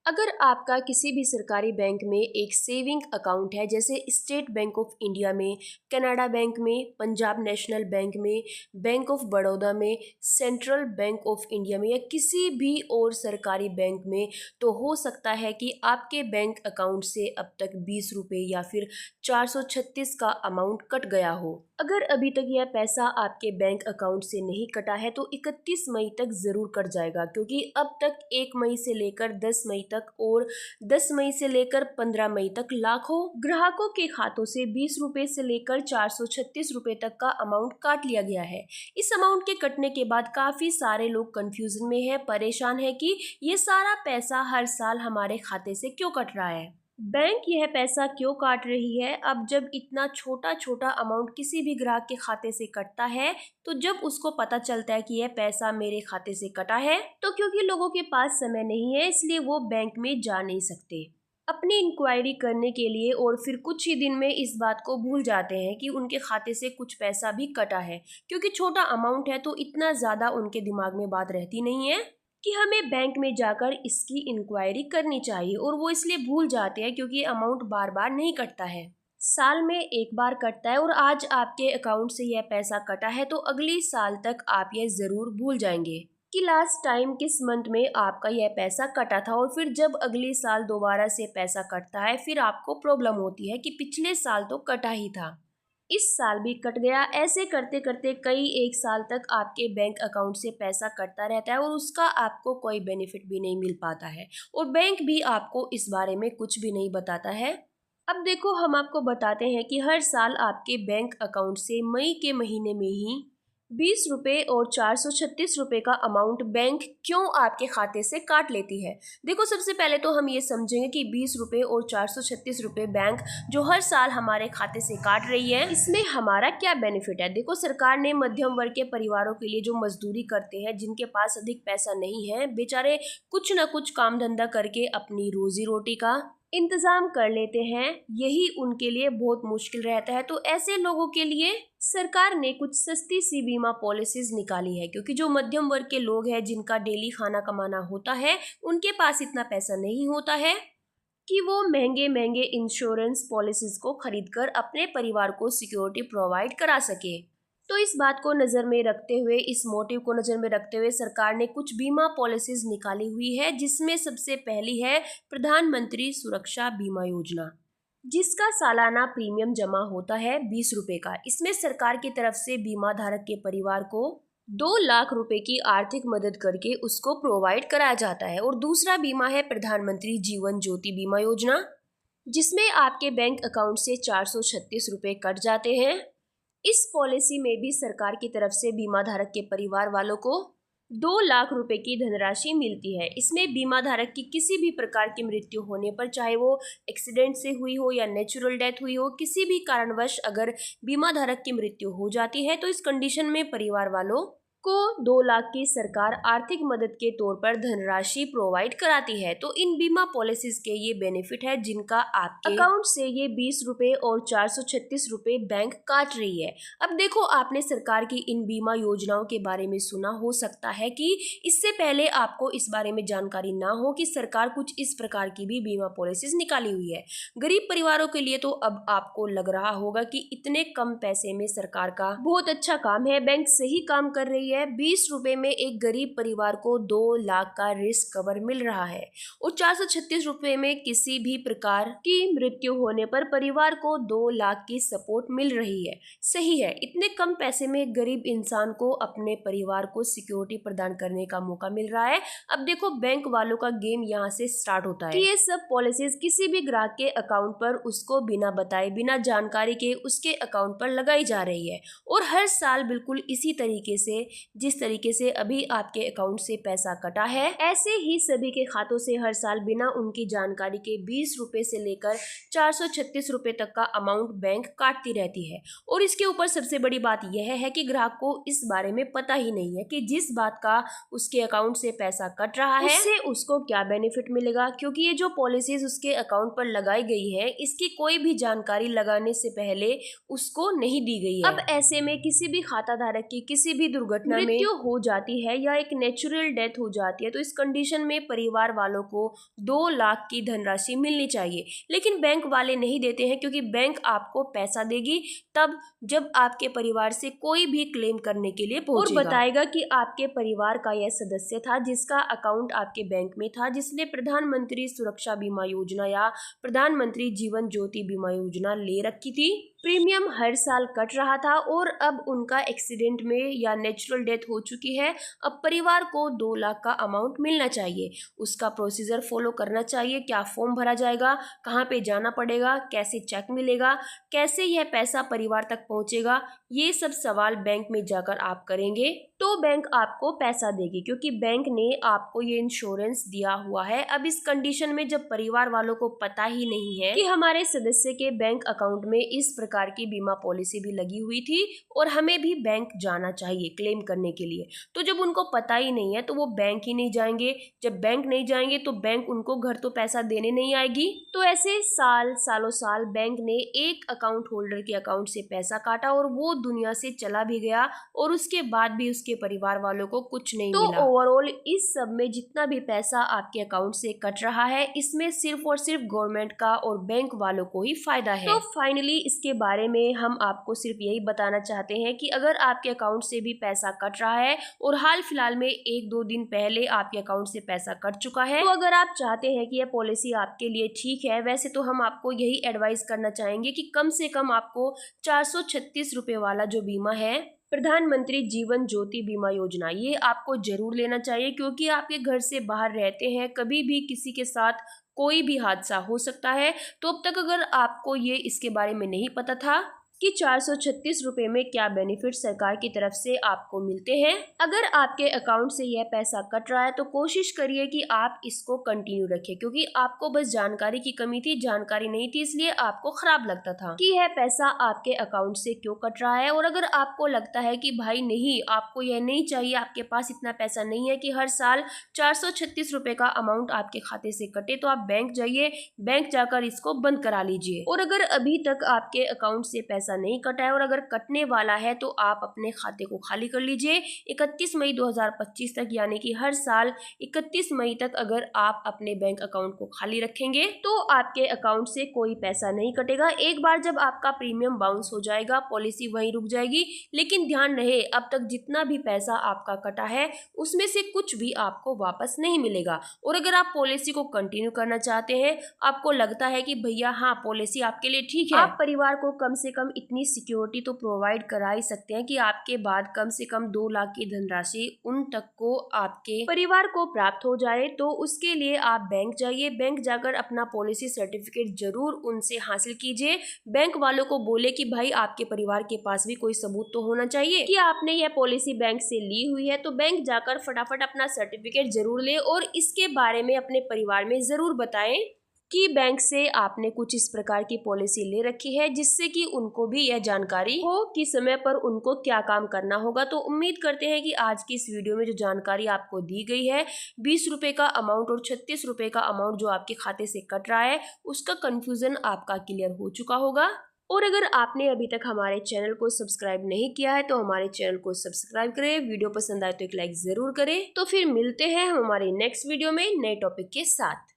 अगर आपका किसी भी सरकारी बैंक में एक सेविंग अकाउंट है, जैसे स्टेट बैंक ऑफ इंडिया में, कनाडा बैंक में, पंजाब नेशनल बैंक में, बैंक ऑफ बड़ौदा में, सेंट्रल बैंक ऑफ इंडिया में या किसी भी और सरकारी बैंक में, तो हो सकता है कि आपके बैंक अकाउंट से अब तक 20 रुपये या फिर 436 का अमाउंट कट गया हो। अगर अभी तक यह पैसा आपके बैंक अकाउंट से नहीं कटा है तो 31 मई तक ज़रूर कट जाएगा, क्योंकि अब तक 1 मई से लेकर 10 मई तक और 10 मई से लेकर 15 मई तक लाखों ग्राहकों के खातों से 20 रुपए से लेकर 436 रुपए तक का अमाउंट काट लिया गया है। इस अमाउंट के कटने के बाद काफ़ी सारे लोग कंफ्यूजन में है, परेशान है कि ये सारा पैसा हर साल हमारे खाते से क्यों कट रहा है, बैंक यह पैसा क्यों काट रही है। अब जब इतना छोटा छोटा अमाउंट किसी भी ग्राहक के खाते से कटता है, तो जब उसको पता चलता है कि यह पैसा मेरे खाते से कटा है, तो क्योंकि लोगों के पास समय नहीं है इसलिए वो बैंक में जा नहीं सकते अपनी इंक्वायरी करने के लिए, और फिर कुछ ही दिन में इस बात को भूल जाते हैं कि उनके खाते से कुछ पैसा भी कटा है। क्योंकि छोटा अमाउंट है तो इतना ज़्यादा उनके दिमाग में बात रहती नहीं है कि हमें बैंक में जाकर इसकी इंक्वायरी करनी चाहिए, और वो इसलिए भूल जाते हैं क्योंकि अमाउंट बार बार नहीं कटता है, साल में एक बार कटता है। और आज आपके अकाउंट से यह पैसा कटा है तो अगली साल तक आप यह ज़रूर भूल जाएंगे कि लास्ट टाइम किस मंथ में आपका यह पैसा कटा था। और फिर जब अगले साल दोबारा से पैसा कटता है, फिर आपको प्रॉब्लम होती है कि पिछले साल तो कटा ही था, इस साल भी कट गया। ऐसे करते करते कई एक साल तक आपके बैंक अकाउंट से पैसा कटता रहता है और उसका आपको कोई बेनिफिट भी नहीं मिल पाता है, और बैंक भी आपको इस बारे में कुछ भी नहीं बताता है। अब देखो, हम आपको बताते हैं कि हर साल आपके बैंक अकाउंट से मई के महीने में ही 20 रुपये और 436 रुपये का अमाउंट बैंक क्यों आपके खाते से काट लेती है। देखो, सबसे पहले तो हम ये समझेंगे कि 20 रुपये और 436 रुपये बैंक जो हर साल हमारे खाते से काट रही है, इसमें हमारा क्या बेनिफिट है। देखो, सरकार ने मध्यम वर्ग के परिवारों के लिए जो मजदूरी करते हैं, जिनके पास अधिक पैसा नहीं है, बेचारे कुछ न कुछ काम धंधा करके अपनी रोजी रोटी का इंतजाम कर लेते हैं, यही उनके लिए बहुत मुश्किल रहता है। तो ऐसे लोगों के लिए सरकार ने कुछ सस्ती सी बीमा पॉलिसीज निकाली है, क्योंकि जो मध्यम वर्ग के लोग हैं, जिनका डेली खाना कमाना होता है, उनके पास इतना पैसा नहीं होता है कि वो महंगे महंगे इंश्योरेंस पॉलिसीज को खरीदकर अपने परिवार को सिक्योरिटी प्रोवाइड करा सके। तो इस बात को नज़र में रखते हुए, इस मोटिव को नज़र में रखते हुए सरकार ने कुछ बीमा पॉलिसीज निकाली हुई है, जिसमें सबसे पहली है प्रधानमंत्री सुरक्षा बीमा योजना, जिसका सालाना प्रीमियम जमा होता है 20 रुपये का। इसमें सरकार की तरफ से बीमा धारक के परिवार को 2 लाख रुपए की आर्थिक मदद करके उसको प्रोवाइड कराया जाता है। और दूसरा बीमा है प्रधानमंत्री जीवन ज्योति बीमा योजना, जिसमें आपके बैंक अकाउंट से 436 रुपये कट जाते हैं। इस पॉलिसी में भी सरकार की तरफ से बीमा धारक के परिवार वालों को 2 लाख रुपए की धनराशि मिलती है। इसमें बीमा धारक की किसी भी प्रकार की मृत्यु होने पर, चाहे वो एक्सीडेंट से हुई हो या नेचुरल डेथ हुई हो, किसी भी कारणवश अगर बीमा धारक की मृत्यु हो जाती है, तो इस कंडीशन में परिवार वालों को 2 लाख की सरकार आर्थिक मदद के तौर पर धनराशि प्रोवाइड कराती है। तो इन बीमा पॉलिसीज के ये बेनिफिट है, जिनका आपके अकाउंट से ये 20 रुपये और 436 रुपये बैंक काट रही है। अब देखो, आपने सरकार की इन बीमा योजनाओं के बारे में सुना, हो सकता है कि इससे पहले आपको इस बारे में जानकारी ना हो कि सरकार कुछ इस प्रकार की भी बीमा पॉलिसीज निकाली हुई है गरीब परिवारों के लिए। तो अब आपको लग रहा होगा कि इतने कम पैसे में सरकार का बहुत अच्छा काम है, बैंक सही काम कर रही है। 20 रुपए में एक गरीब परिवार को 2 लाख का रिस्क कवर मिल रहा है, और 436 रुपए में किसी भी प्रकार की मृत्यु होने पर परिवार को 2 लाख की सपोर्ट मिल रही है। सही है, इतने कम पैसे में गरीब इंसान को अपने परिवार को सिक्योरिटी प्रदान करने का मौका मिल रहा है। अब देखो, बैंक वालों का गेम यहाँ से स्टार्ट होता है कि ये सब पॉलिसीज किसी भी ग्राहक के अकाउंट पर उसको बिना बताए, बिना जानकारी के उसके अकाउंट पर लगाई जा रही है, और हर साल बिल्कुल इसी तरीके से, जिस तरीके से अभी आपके अकाउंट से पैसा कटा है, ऐसे ही सभी के खातों से हर साल बिना उनकी जानकारी के 20 रुपए से लेकर 436 रुपए तक का अमाउंट बैंक काटती रहती है। और इसके ऊपर सबसे बड़ी बात यह है कि ग्राहक को इस बारे में पता ही नहीं है कि जिस बात का उसके अकाउंट से पैसा कट रहा है, उससे उसको क्या बेनिफिट मिलेगा, क्योंकि ये जो पॉलिसीज उसके अकाउंट पर लगाई गई है, इसकी कोई भी जानकारी लगाने से पहले उसको नहीं दी गई है। अब ऐसे में किसी भी खाता धारक की किसी भी दुर्घटना दुर्घटना में मृत्यु हो जाती है या एक नेचुरल डेथ हो जाती है तो इस कंडीशन में परिवार वालों को 2 लाख की धनराशि मिलनी चाहिए। लेकिन बैंक वाले नहीं देते हैं, क्योंकि बैंक आपको पैसा देगी तब जब आपके परिवार से कोई भी क्लेम करने के लिए पहुंचेगा और बताएगा कि आपके परिवार का यह सदस्य था जिसका अकाउंट आपके बैंक में था, जिसने प्रधानमंत्री सुरक्षा बीमा योजना या प्रधानमंत्री जीवन ज्योति बीमा योजना ले रखी थी। प्रीमियम हर साल कट रहा था और अब उनका एक्सीडेंट में या नेचुरल डेथ हो चुकी है। अब परिवार को 2 लाख का अमाउंट मिलना चाहिए। उसका प्रोसीजर फॉलो करना चाहिए। क्या फॉर्म भरा जाएगा, कहाँ पे जाना पड़ेगा, कैसे चेक मिलेगा, कैसे यह पैसा परिवार तक पहुंचेगा, ये सब सवाल बैंक में जाकर आप करेंगे तो बैंक आपको पैसा देगी, क्योंकि बैंक ने आपको ये इंश्योरेंस दिया हुआ है। अब इस कंडीशन में जब परिवार वालों को पता ही नहीं है कि हमारे सदस्य के बैंक अकाउंट में इस प्रकार की बीमा पॉलिसी भी लगी हुई थी और हमें भी बैंक जाना चाहिए क्लेम करने के लिए, तो जब उनको पता ही नहीं है तो वो बैंक ही नहीं जाएंगे। जब बैंक नहीं जाएंगे तो बैंक उनको घर तो पैसा देने नहीं आएगी। तो ऐसे सालों साल बैंक ने एक अकाउंट होल्डर के अकाउंट से पैसा काटा और वो दुनिया से चला भी गया और उसके बाद भी उसके परिवार वालों को कुछ नहीं मिला। ओवरऑल इस सब में जितना भी पैसा आपके अकाउंट से कट रहा है, इसमें सिर्फ और सिर्फ गवर्नमेंट का और बैंक वालों को ही फायदा है। तो फाइनली इसके बारे में हम आपको सिर्फ यही बताना चाहते हैं कि अगर आपके अकाउंट से भी पैसा कट रहा है और हाल फिलहाल में 1-2 दिन पहले आपके अकाउंट से पैसा कट चुका है, तो अगर आप चाहते हैं कि यह पॉलिसी आपके लिए ठीक है, वैसे तो हम आपको यही एडवाइस करना चाहेंगे कि कम से कम आपको 436 रुपए वाला जो बीमा है प्रधानमंत्री जीवन ज्योति बीमा योजना, ये आपको जरूर लेना चाहिए, क्योंकि आपके घर से बाहर रहते हैं, कभी भी किसी के साथ कोई भी हादसा हो सकता है। तो अब तक अगर आपको ये इसके बारे में नहीं पता था कि 436 रुपए में क्या बेनिफिट सरकार की तरफ से आपको मिलते हैं, अगर आपके अकाउंट से यह पैसा कट रहा है तो कोशिश करिए कि आप इसको कंटिन्यू रखें, क्योंकि आपको बस जानकारी की कमी थी, जानकारी नहीं थी, इसलिए आपको खराब लगता था कि यह पैसा आपके अकाउंट से क्यों कट रहा है। और अगर आपको लगता है कि भाई नहीं, आपको यह नहीं चाहिए, आपके पास इतना पैसा नहीं है कि हर साल 436 रुपए का अमाउंट आपके खाते से कटे, तो आप बैंक जाइए, बैंक जाकर इसको बंद करा लीजिए। और अगर अभी तक आपके अकाउंट से पैसा नहीं कटा है और अगर कटने वाला है तो आप अपने खाते को खाली कर लीजिए 31 मई 2025 तक, यानी कि हर साल 31 मई तक अगर आप अपने बैंक अकाउंट को खाली रखेंगे तो आपके अकाउंट से कोई पैसा नहीं कटेगा। एक बार जब आपका प्रीमियम बाउंस हो जाएगा, पॉलिसी वहीं रुक जाएगी, लेकिन ध्यान रहे अब तक जितना भी पैसा आपका कटा है उसमें से कुछ भी आपको वापस नहीं मिलेगा। और अगर आप पॉलिसी को कंटिन्यू करना चाहते हैं, आपको लगता है कि भैया हाँ पॉलिसी आपके लिए ठीक है, आप परिवार को कम से कम इतनी सिक्योरिटी तो प्रोवाइड करा ही सकते हैं कि आपके बाद कम से कम 2 लाख की धनराशि उन तक को आपके परिवार को प्राप्त हो जाए, तो उसके लिए आप बैंक जाइए। बैंक जाकर अपना पॉलिसी सर्टिफिकेट जरूर उनसे हासिल कीजिए। बैंक वालों को बोले कि भाई आपके परिवार के पास भी कोई सबूत तो होना चाहिए कि आपने यह पॉलिसी बैंक से ली हुई है, तो बैंक जाकर फटाफट अपना सर्टिफिकेट जरूर ले और इसके बारे में अपने परिवार में जरूर बताएं कि बैंक से आपने कुछ इस प्रकार की पॉलिसी ले रखी है, जिससे कि उनको भी यह जानकारी हो कि समय पर उनको क्या काम करना होगा। तो उम्मीद करते हैं कि आज की इस वीडियो में जो जानकारी आपको दी गई है, 20 रुपए का अमाउंट और 36 रुपए का अमाउंट जो आपके खाते से कट रहा है, उसका कंफ्यूजन आपका क्लियर हो चुका होगा। और अगर आपने अभी तक हमारे चैनल को सब्सक्राइब नहीं किया है तो हमारे चैनल को सब्सक्राइब करें, वीडियो पसंद आए तो एक लाइक जरूर करें। तो फिर मिलते हैं हम हमारे नेक्स्ट वीडियो में नए टॉपिक के साथ।